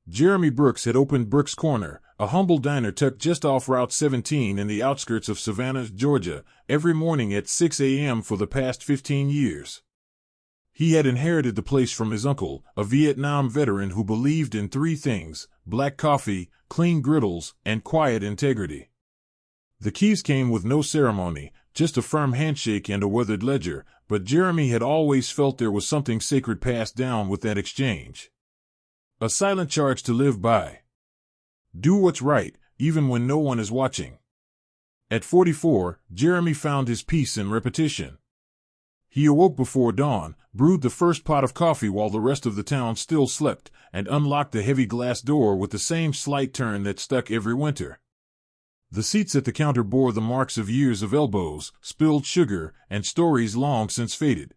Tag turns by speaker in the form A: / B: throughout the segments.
A: Jeremy Brooks had opened Brooks Corner, a humble diner tucked just off Route 17 in the outskirts of Savannah, Georgia, every morning at 6 a.m. for the past 15 years. He had inherited the place from his uncle, a Vietnam veteran who believed in three things: black coffee, clean griddles, and quiet integrity. The keys came with no ceremony, just a firm handshake and a weathered ledger, but Jeremy had always felt there was something sacred passed down with that exchange. A silent charge to live by. Do what's right, even when no one is watching. At 44, Jeremy found his peace in repetition. He awoke before dawn, brewed the first pot of coffee while the rest of the town still slept, and unlocked the heavy glass door with the same slight turn that stuck every winter. The seats at the counter bore the marks of years of elbows, spilled sugar, and stories long since faded.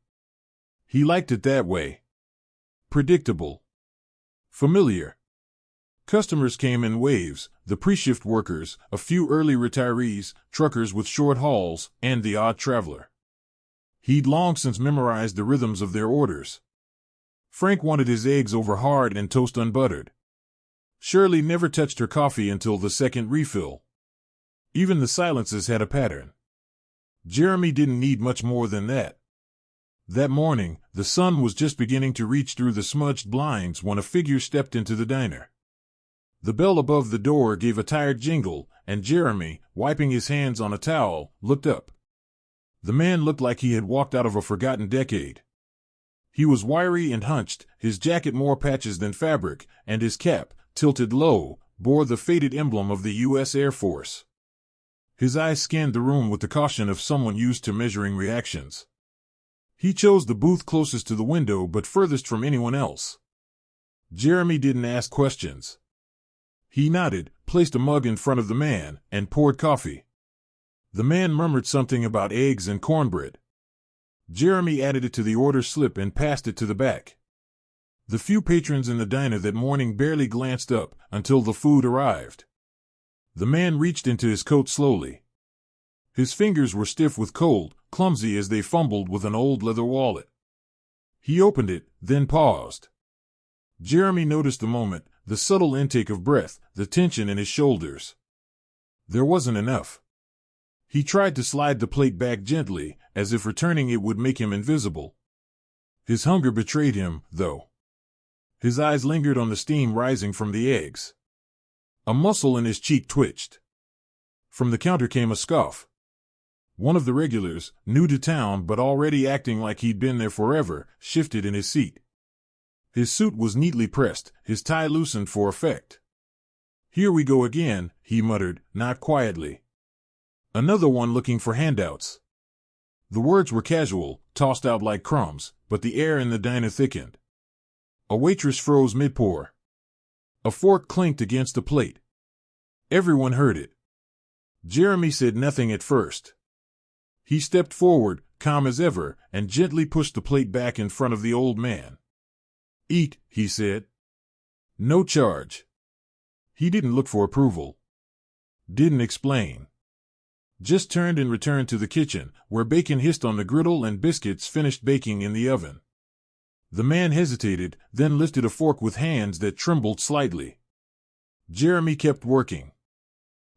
A: He liked it that way. Predictable. Familiar. Customers came in waves: the pre-shift workers, a few early retirees, truckers with short hauls, and the odd traveler. He'd long since memorized the rhythms of their orders. Frank wanted his eggs over hard and toast unbuttered. Shirley never touched her coffee until the second refill. Even the silences had a pattern. Jeremy didn't need much more than that. That morning, the sun was just beginning to reach through the smudged blinds when a figure stepped into the diner. The bell above the door gave a tired jingle, and Jeremy, wiping his hands on a towel, looked up. The man looked like he had walked out of a forgotten decade. He was wiry and hunched, his jacket more patches than fabric, and his cap, tilted low, bore the faded emblem of the U.S. Air Force. His eyes scanned the room with the caution of someone used to measuring reactions. He chose the booth closest to the window but furthest from anyone else. Jeremy didn't ask questions. He nodded, placed a mug in front of the man, and poured coffee. The man murmured something about eggs and cornbread. Jeremy added it to the order slip and passed it to the back. The few patrons in the diner that morning barely glanced up until the food arrived. The man reached into his coat slowly. His fingers were stiff with cold, clumsy as they fumbled with an old leather wallet. He opened it, then paused. Jeremy noticed the moment, the subtle intake of breath, the tension in his shoulders. There wasn't enough. He tried to slide the plate back gently, as if returning it would make him invisible. His hunger betrayed him, though. His eyes lingered on the steam rising from the eggs. A muscle in his cheek twitched. From the counter came a scoff. One of the regulars, new to town but already acting like he'd been there forever, shifted in his seat. His suit was neatly pressed, his tie loosened for effect. "Here we go again," he muttered, not quietly. "Another one looking for handouts." The words were casual, tossed out like crumbs, but the air in the diner thickened. A waitress froze mid-pour. A fork clinked against a plate. Everyone heard it. Jeremy said nothing at first. He stepped forward, calm as ever, and gently pushed the plate back in front of the old man. "Eat," he said. "No charge." He didn't look for approval. Didn't explain. Just turned and returned to the kitchen, where bacon hissed on the griddle and biscuits finished baking in the oven. The man hesitated, then lifted a fork with hands that trembled slightly. Jeremy kept working.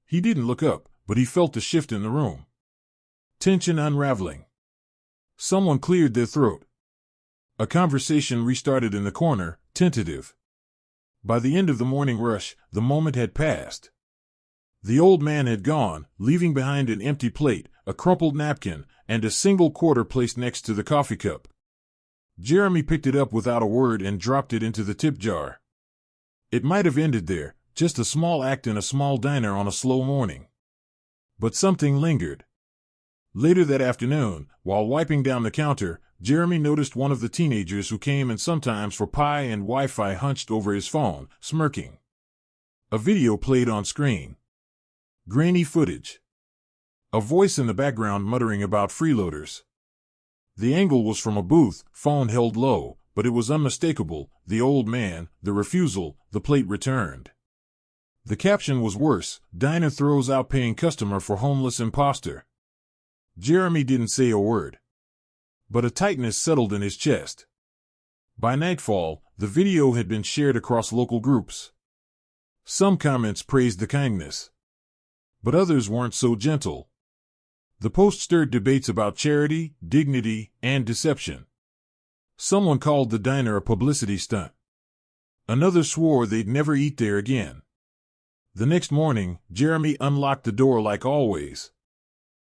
A: He didn't look up, but he felt the shift in the room. Tension unraveling. Someone cleared their throat. A conversation restarted in the corner, tentative. By the end of the morning rush, the moment had passed. The old man had gone, leaving behind an empty plate, a crumpled napkin, and a single quarter placed next to the coffee cup. Jeremy picked it up without a word and dropped it into the tip jar. It might have ended there, just a small act in a small diner on a slow morning. But something lingered. Later that afternoon, while wiping down the counter, Jeremy noticed one of the teenagers who came in sometimes for pie and Wi-Fi hunched over his phone, smirking. A video played on screen. Grainy footage. A voice in the background muttering about freeloaders. The angle was from a booth, phone held low, but it was unmistakable: the old man, the refusal, the plate returned. The caption was worse: "Diner throws out paying customer for homeless imposter." Jeremy didn't say a word. But a tightness settled in his chest. By nightfall, the video had been shared across local groups. Some comments praised the kindness, but others weren't so gentle. The post stirred debates about charity, dignity, and deception. Someone called the diner a publicity stunt. Another swore they'd never eat there again. The next morning, Jeremy unlocked the door like always.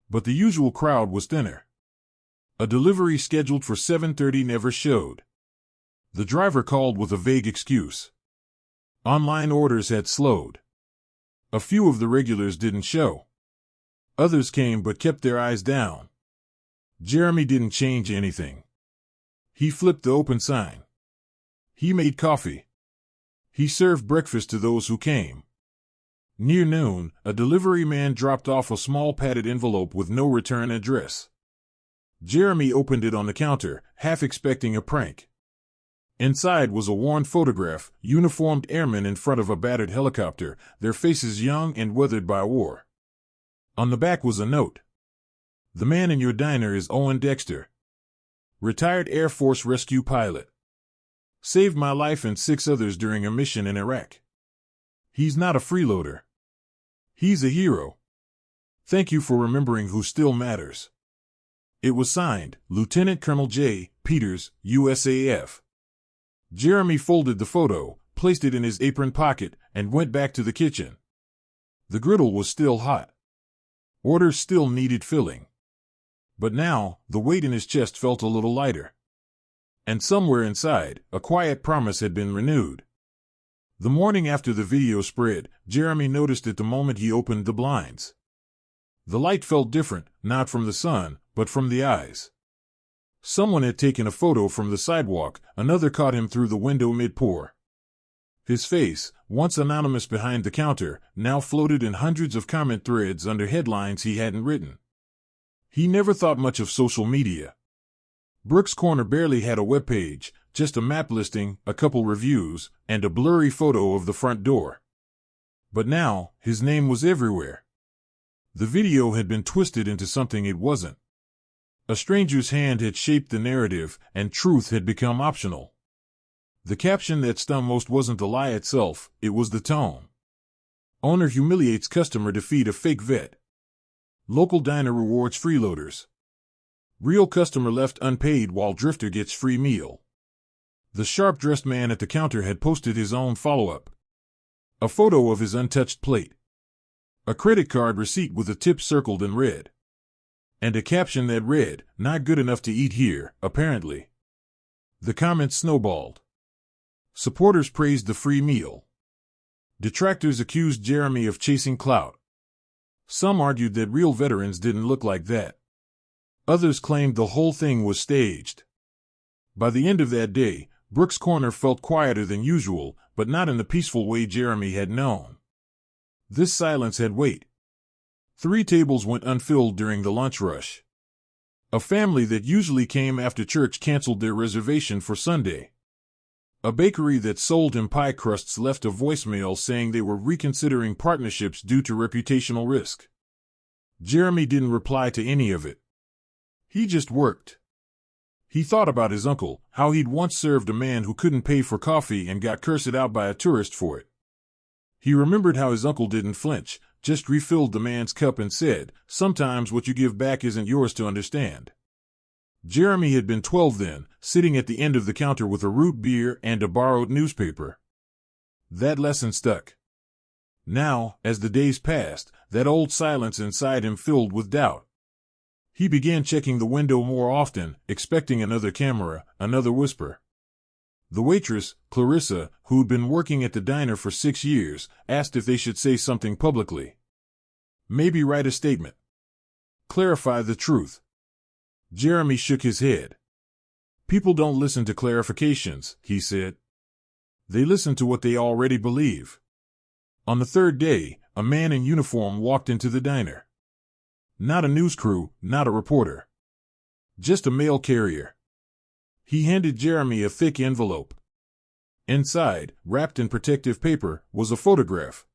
A: But the usual crowd was thinner. A delivery scheduled for 7:30 never showed. The driver called with a vague excuse. Online orders had slowed. A few of the regulars didn't show. Others came but kept their eyes down. Jeremy didn't change anything. He flipped the open sign. He made coffee. He served breakfast to those who came. Near noon, a delivery man dropped off a small padded envelope with no return address. Jeremy opened it on the counter, half expecting a prank. Inside was a worn photograph, uniformed airmen in front of a battered helicopter, their faces young and weathered by war. On the back was a note. The man in your diner is Owen Dexter, retired Air Force rescue pilot. Saved my life and 6 others during a mission in Iraq. He's not a freeloader. He's a hero. Thank you for remembering who still matters. It was signed, Lieutenant Colonel J. Peters, USAF. Jeremy folded the photo, placed it in his apron pocket, and went back to the kitchen. The griddle was still hot. Orders still needed filling. But now, the weight in his chest felt a little lighter. And somewhere inside, a quiet promise had been renewed. The morning after the video spread, Jeremy noticed it the moment he opened the blinds. The light felt different, not from the sun, but from the eyes. Someone had taken a photo from the sidewalk, another caught him through the window mid-pour. His face, once anonymous behind the counter, now floated in hundreds of comment threads under headlines he hadn't written. He never thought much of social media. Brooks Corner barely had a webpage, just a map listing, a couple reviews, and a blurry photo of the front door. But now, his name was everywhere. The video had been twisted into something it wasn't. A stranger's hand had shaped the narrative, and truth had become optional. The caption that stung most wasn't the lie itself, it was the tone. Owner humiliates customer to feed a fake vet. Local diner rewards freeloaders. Real customer left unpaid while drifter gets free meal. The sharp-dressed man at the counter had posted his own follow-up. A photo of his untouched plate. A credit card receipt with a tip circled in red. And a caption that read, "Not good enough to eat here, apparently." The comments snowballed. Supporters praised the free meal. Detractors accused Jeremy of chasing clout. Some argued that real veterans didn't look like that. Others claimed the whole thing was staged. By the end of that day, Brooks Corner felt quieter than usual, but not in the peaceful way Jeremy had known. This silence had weight. 3 tables went unfilled during the lunch rush. A family that usually came after church canceled their reservation for Sunday. A bakery that sold him pie crusts left a voicemail saying they were reconsidering partnerships due to reputational risk. Jeremy didn't reply to any of it. He just worked. He thought about his uncle, how he'd once served a man who couldn't pay for coffee and got cursed out by a tourist for it. He remembered how his uncle didn't flinch, just refilled the man's cup and said, "Sometimes what you give back isn't yours to understand." Jeremy had been 12 then, sitting at the end of the counter with a root beer and a borrowed newspaper. That lesson stuck. Now, as the days passed, that old silence inside him filled with doubt. He began checking the window more often, expecting another camera, another whisper. The waitress, Clarissa, who'd been working at the diner for 6 years, asked if they should say something publicly. Maybe write a statement. Clarify the truth. Jeremy shook his head. People don't listen to clarifications, he said. They listen to what they already believe. On the 3rd day, a man in uniform walked into the diner. Not a news crew, not a reporter. Just a mail carrier. He handed Jeremy a thick envelope. Inside, wrapped in protective paper, was a photograph.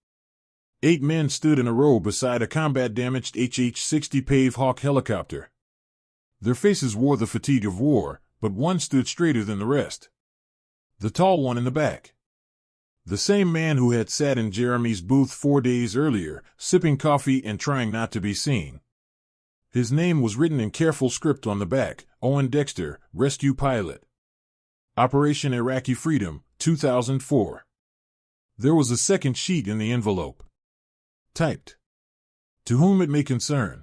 A: 8 men stood in a row beside a combat-damaged HH-60 Pave Hawk helicopter. Their faces wore the fatigue of war, but one stood straighter than the rest. The tall one in the back. The same man who had sat in Jeremy's booth 4 days earlier, sipping coffee and trying not to be seen. His name was written in careful script on the back: Owen Dexter, rescue pilot. Operation Iraqi Freedom, 2004. There was a second sheet in the envelope. Typed: to whom it may concern.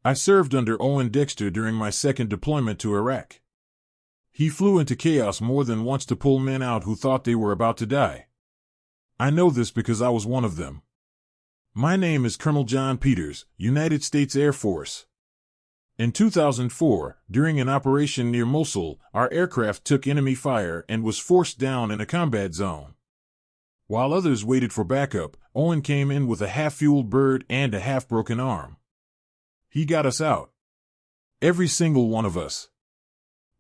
A: I served under Owen Dexter during my second deployment to Iraq. He flew into chaos more than once to pull men out who thought they were about to die. I know this because I was one of them. My name is Colonel John Peters, United States Air Force. In 2004, during an operation near Mosul, our aircraft took enemy fire and was forced down in a combat zone. While others waited for backup, Owen came in with a half-fueled bird and a half-broken arm. He got us out. Every single one of us.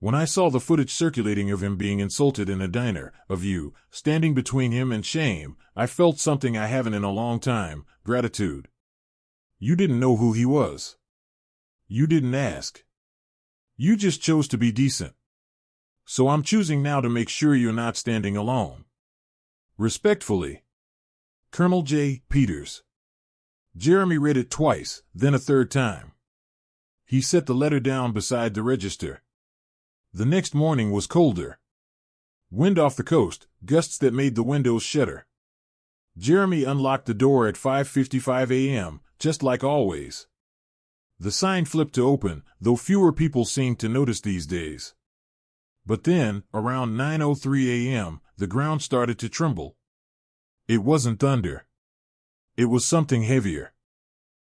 A: When I saw the footage circulating of him being insulted in a diner, of you standing between him and shame, I felt something I haven't in a long time: gratitude. You didn't know who he was. You didn't ask. You just chose to be decent. So I'm choosing now to make sure you're not standing alone. Respectfully, Colonel J. Peters. Jeremy read it twice, then a third time. He set the letter down beside the register. The next morning was colder. Wind off the coast, gusts that made the windows shudder. Jeremy unlocked the door at 5:55 a.m., just like always. The sign flipped to open, though fewer people seemed to notice these days. But then, around 9:03 a.m., the ground started to tremble. It wasn't thunder. It was something heavier.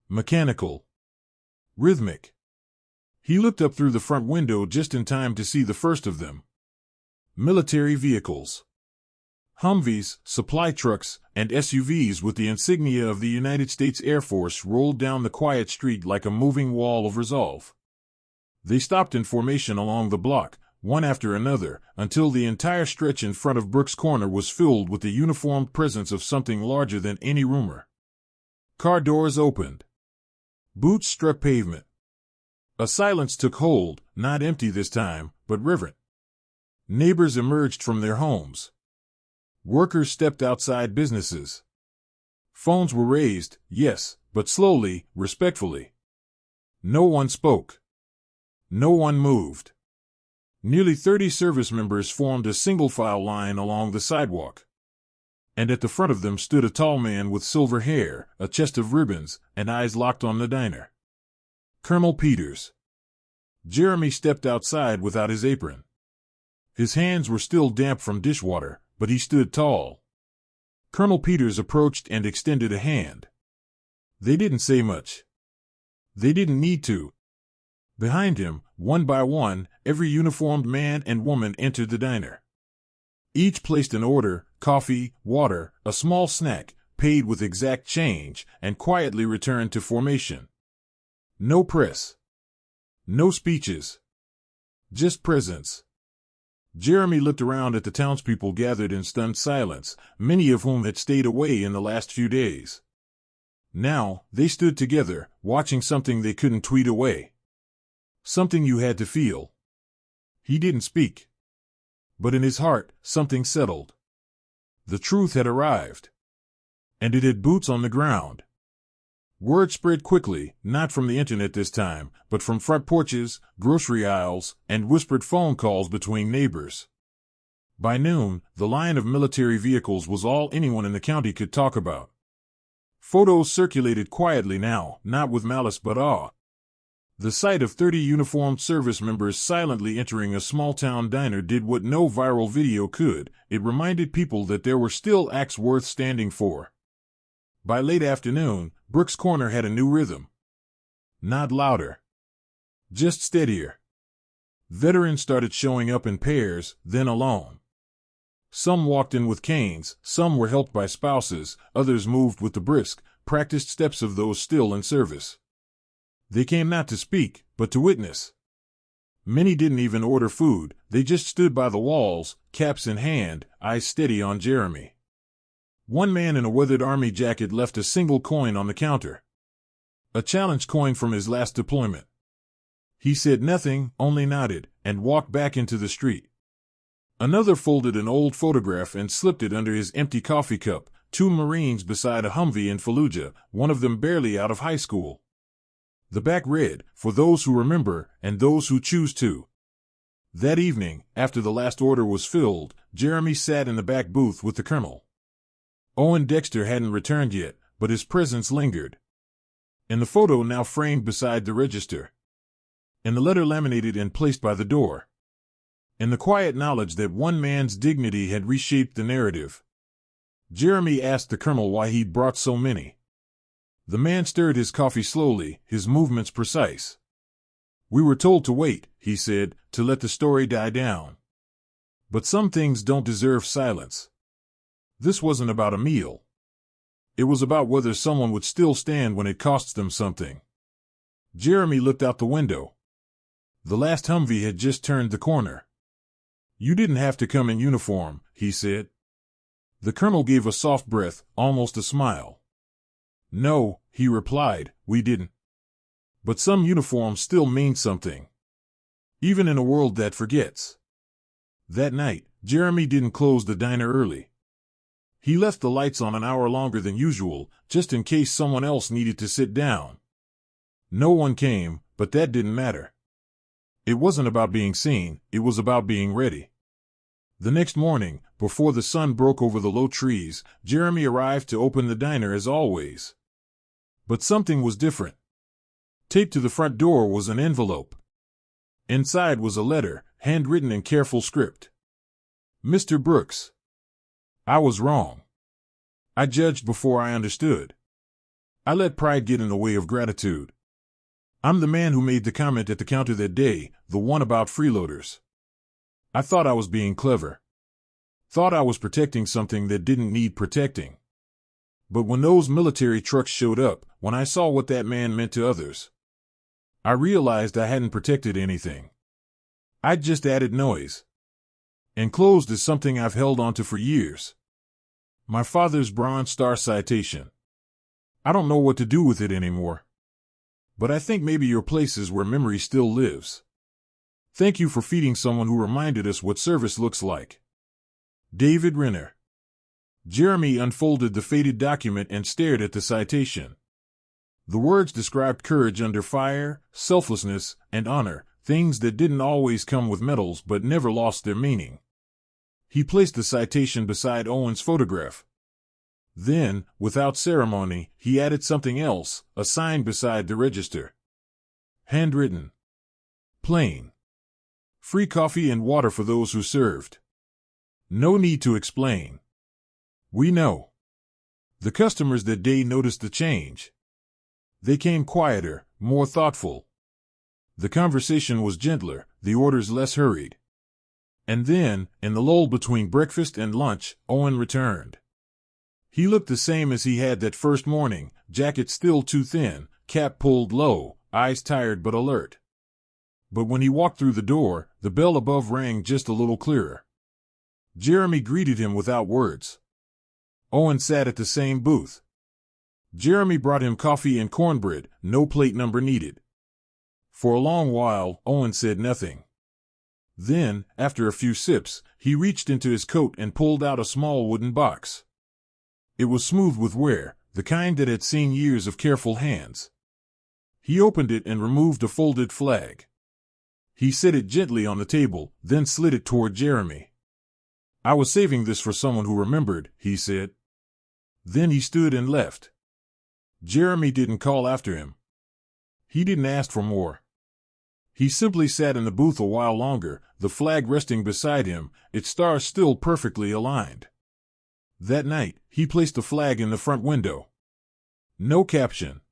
A: Mechanical. Rhythmic. He looked up through the front window just in time to see the first of them. Military vehicles. Humvees, supply trucks, and SUVs with the insignia of the United States Air Force rolled down the quiet street like a moving wall of resolve. They stopped in formation along the block, one after another, until the entire stretch in front of Brooks Corner was filled with the uniformed presence of something larger than any rumor. Car doors opened. Boots struck pavement. A silence took hold, not empty this time, but reverent. Neighbors emerged from their homes. Workers stepped outside businesses. Phones were raised, yes, but slowly, respectfully. No one spoke. No one moved. Nearly 30 service members formed a single-file line along the sidewalk. And at the front of them stood a tall man with silver hair, a chest of ribbons, and eyes locked on the diner. Colonel Peters. Jeremy stepped outside without his apron. His hands were still damp from dishwater, but he stood tall. Colonel Peters approached and extended a hand. They didn't say much. They didn't need to. Behind him, one by one, every uniformed man and woman entered the diner. Each placed an order: coffee, water, a small snack, paid with exact change, and quietly returned to formation. No press. No speeches. Just presence. Jeremy looked around at the townspeople gathered in stunned silence, many of whom had stayed away in the last few days. Now, they stood together, watching something they couldn't tweet away. Something you had to feel. He didn't speak. But in his heart, something settled. The truth had arrived. And it had boots on the ground. Word spread quickly, not from the internet this time, but from front porches, grocery aisles, and whispered phone calls between neighbors. By noon, the line of military vehicles was all anyone in the county could talk about. Photos circulated quietly now, not with malice but awe. The sight of 30 uniformed service members silently entering a small-town diner did what no viral video could: it reminded people that there were still acts worth standing for. By late afternoon, Brooks Corner had a new rhythm. Not louder. Just steadier. Veterans started showing up in pairs, then alone. Some walked in with canes, some were helped by spouses, others moved with the brisk, practiced steps of those still in service. They came not to speak, but to witness. Many didn't even order food, they just stood by the walls, caps in hand, eyes steady on Jeremy. One man in a weathered army jacket left a single coin on the counter. A challenge coin from his last deployment. He said nothing, only nodded, and walked back into the street. Another folded an old photograph and slipped it under his empty coffee cup. Two Marines beside a Humvee in Fallujah, one of them barely out of high school. The back read, "For those who remember, and those who choose to." That evening, after the last order was filled, Jeremy sat in the back booth with the colonel. Owen Dexter hadn't returned yet, but his presence lingered. In the photo now framed beside the register. In the letter laminated and placed by the door. In the quiet knowledge that one man's dignity had reshaped the narrative. Jeremy asked the colonel why he'd brought so many. The man stirred his coffee slowly, his movements precise. "We were told to wait," he said, "to let the story die down. But some things don't deserve silence. This wasn't about a meal. It was about whether someone would still stand when it costs them something." Jeremy looked out the window. The last Humvee had just turned the corner. "You didn't have to come in uniform," he said. The colonel gave a soft breath, almost a smile. "No," he replied, "we didn't. But some uniforms still mean something. Even in a world that forgets." That night, Jeremy didn't close the diner early. He left the lights on an hour longer than usual, just in case someone else needed to sit down. No one came, but that didn't matter. It wasn't about being seen, it was about being ready. The next morning, before the sun broke over the low trees, Jeremy arrived to open the diner as always. But something was different. Taped to the front door was an envelope. Inside was a letter, handwritten in careful script. "Mr. Brooks, I was wrong. I judged before I understood. I let pride get in the way of gratitude. I'm the man who made the comment at the counter that day, the one about freeloaders. I thought I was being clever. Thought I was protecting something that didn't need protecting. But when those military trucks showed up, when I saw what that man meant to others, I realized I hadn't protected anything. I'd just added noise. Enclosed is something I've held onto for years. My father's Bronze Star citation. I don't know what to do with it anymore. But I think maybe your place is where memory still lives. Thank you for feeding someone who reminded us what service looks like. David Renner." Jeremy unfolded the faded document and stared at the citation. The words described courage under fire, selflessness, and honor, things that didn't always come with medals but never lost their meaning. He placed the citation beside Owen's photograph. Then, without ceremony, he added something else, a sign beside the register. Handwritten. Plain. Free coffee and water for those who served. No need to explain. We know. The customers that day noticed the change. They came quieter, more thoughtful. The conversation was gentler, the orders less hurried. And then, in the lull between breakfast and lunch, Owen returned. He looked the same as he had that first morning, jacket still too thin, cap pulled low, eyes tired but alert. But when he walked through the door, the bell above rang just a little clearer. Jeremy greeted him without words. Owen sat at the same booth. Jeremy brought him coffee and cornbread, no plate number needed. For a long while, Owen said nothing. Then, after a few sips, he reached into his coat and pulled out a small wooden box. It was smooth with wear, the kind that had seen years of careful hands. He opened it and removed a folded flag. He set it gently on the table, then slid it toward Jeremy. "I was saving this for someone who remembered," he said. Then he stood and left. Jeremy didn't call after him. He didn't ask for more. He simply sat in the booth a while longer, the flag resting beside him, its stars still perfectly aligned. That night, he placed the flag in the front window. No caption.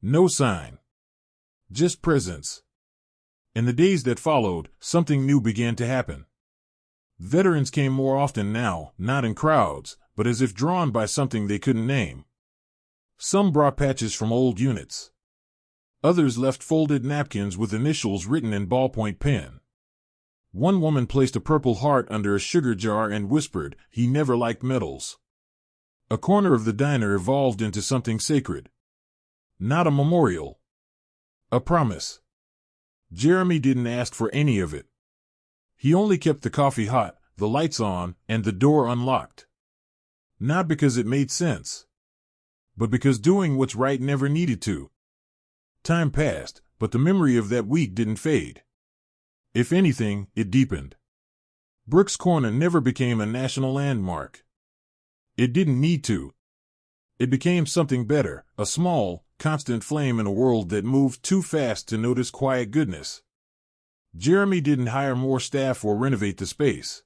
A: No sign. Just presence. In the days that followed, something new began to happen. Veterans came more often now, not in crowds, but as if drawn by something they couldn't name. Some brought patches from old units. Others left folded napkins with initials written in ballpoint pen. One woman placed a purple heart under a sugar jar and whispered, "He never liked medals." A corner of the diner evolved into something sacred. Not a memorial. A promise. Jeremy didn't ask for any of it. He only kept the coffee hot, the lights on, and the door unlocked. Not because it made sense, but because doing what's right never needed to. Time passed, but the memory of that week didn't fade. If anything, it deepened. Brooks Corner never became a national landmark. It didn't need to. It became something better, a small, constant flame in a world that moved too fast to notice quiet goodness. Jeremy didn't hire more staff or renovate the space.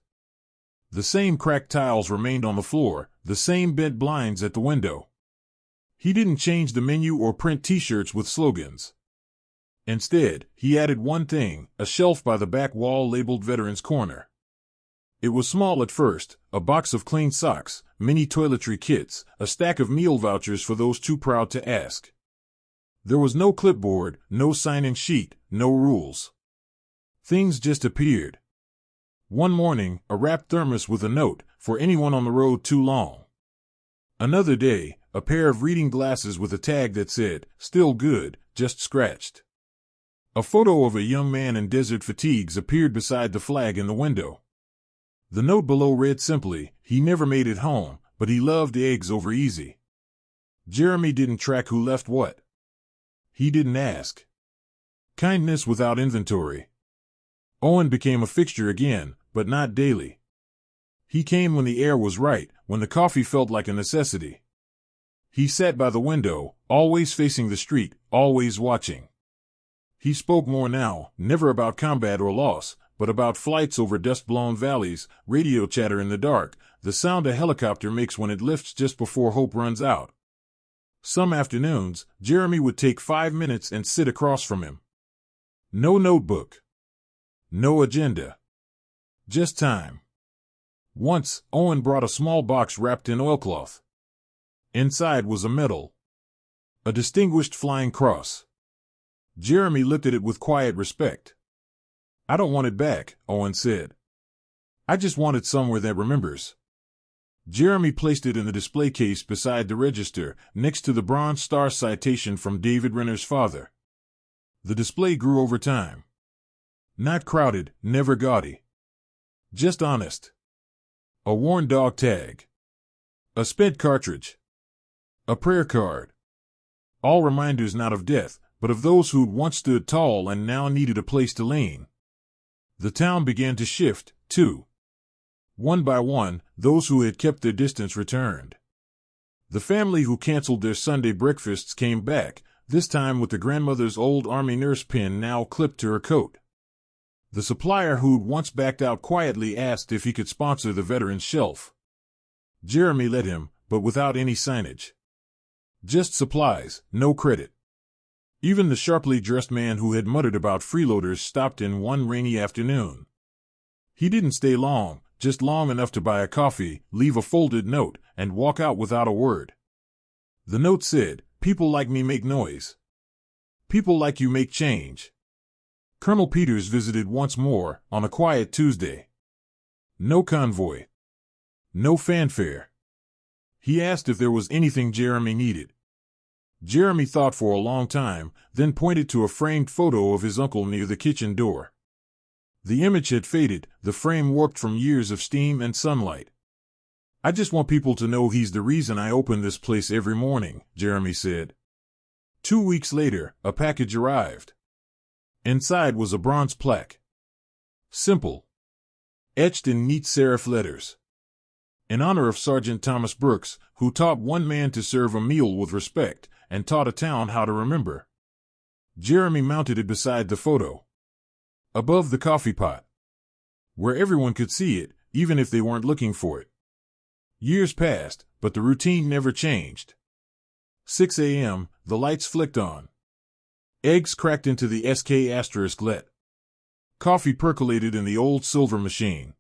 A: The same cracked tiles remained on the floor, the same bent blinds at the window. He didn't change the menu or print t-shirts with slogans. Instead, he added one thing, a shelf by the back wall labeled Veterans Corner. It was small at first, a box of clean socks, mini toiletry kits, a stack of meal vouchers for those too proud to ask. There was no clipboard, no sign-in sheet, no rules. Things just appeared. One morning, a wrapped thermos with a note, for anyone on the road too long. Another day, a pair of reading glasses with a tag that said, "Still good, just scratched." A photo of a young man in desert fatigues appeared beside the flag in the window. The note below read simply, "He never made it home, but he loved eggs over easy." Jeremy didn't track who left what. He didn't ask. Kindness without inventory. Owen became a fixture again, but not daily. He came when the air was right, when the coffee felt like a necessity. He sat by the window, always facing the street, always watching. He spoke more now, never about combat or loss, but about flights over dust-blown valleys, radio chatter in the dark, the sound a helicopter makes when it lifts just before hope runs out. Some afternoons, Jeremy would take 5 minutes and sit across from him. No notebook. No agenda. Just time. Once, Owen brought a small box wrapped in oilcloth. Inside was a medal. A distinguished flying cross. Jeremy looked at it with quiet respect. "I don't want it back," Owen said. "I just want it somewhere that remembers." Jeremy placed it in the display case beside the register, next to the Bronze Star citation from David Renner's father. The display grew over time. Not crowded, never gaudy. Just honest. A worn dog tag. A spent cartridge. A prayer card. All reminders not of death, but of those who'd once stood tall and now needed a place to lean. The town began to shift, too. One by one, those who had kept their distance returned. The family who canceled their Sunday breakfasts came back, this time with the grandmother's old army nurse pin now clipped to her coat. The supplier who'd once backed out quietly asked if he could sponsor the veteran's shelf. Jeremy let him, but without any signage. Just supplies, no credit. Even the sharply dressed man who had muttered about freeloaders stopped in one rainy afternoon. He didn't stay long, just long enough to buy a coffee, leave a folded note, and walk out without a word. The note said, "People like me make noise. People like you make change." Colonel Peters visited once more, on a quiet Tuesday. No convoy. No fanfare. He asked if there was anything Jeremy needed. Jeremy thought for a long time, then pointed to a framed photo of his uncle near the kitchen door. The image had faded, the frame warped from years of steam and sunlight. "I just want people to know he's the reason I open this place every morning," Jeremy said. 2 weeks later, a package arrived. Inside was a bronze plaque. Simple. Etched in neat serif letters. In honor of Sergeant Thomas Brooks, who taught one man to serve a meal with respect, and taught a town how to remember. Jeremy mounted it beside the photo. Above the coffee pot. Where everyone could see it, even if they weren't looking for it. Years passed, but the routine never changed. 6 a.m., the lights flicked on. Eggs cracked into the SK*let. Coffee percolated in the old silver machine.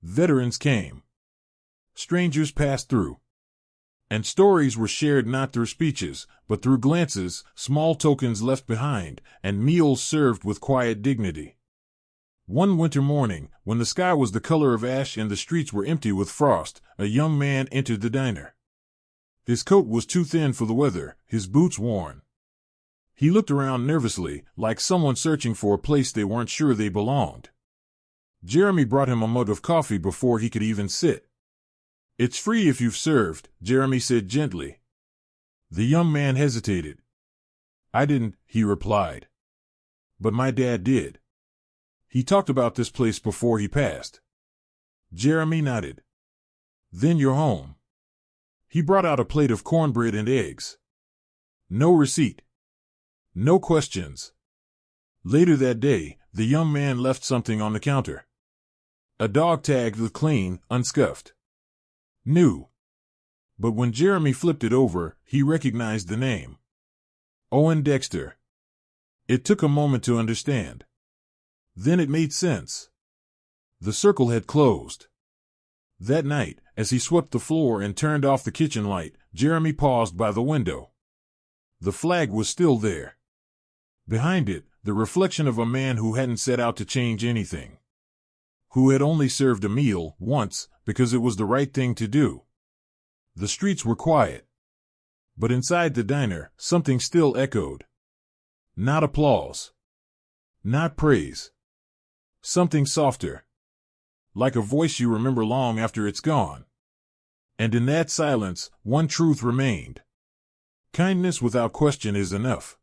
A: Veterans came. Strangers passed through. And stories were shared not through speeches, but through glances, small tokens left behind, and meals served with quiet dignity. One winter morning, when the sky was the color of ash and the streets were empty with frost, a young man entered the diner. His coat was too thin for the weather, his boots worn. He looked around nervously, like someone searching for a place they weren't sure they belonged. Jeremy brought him a mug of coffee before he could even sit. "It's free if you've served," Jeremy said gently. The young man hesitated. "I didn't," he replied. "But my dad did. He talked about this place before he passed." Jeremy nodded. "Then you're home." He brought out a plate of cornbread and eggs. No receipt. No questions. Later that day, the young man left something on the counter. A dog tag with clean, unscuffed. New. But when Jeremy flipped it over, he recognized the name. Owen Dexter. It took a moment to understand. Then it made sense. The circle had closed. That night, as he swept the floor and turned off the kitchen light, Jeremy paused by the window. The flag was still there. Behind it, the reflection of a man who hadn't set out to change anything. Who had only served a meal once because it was the right thing to do. The streets were quiet. But inside the diner, something still echoed. Not applause. Not praise. Something softer. Like a voice you remember long after it's gone. And in that silence, one truth remained. Kindness without question is enough.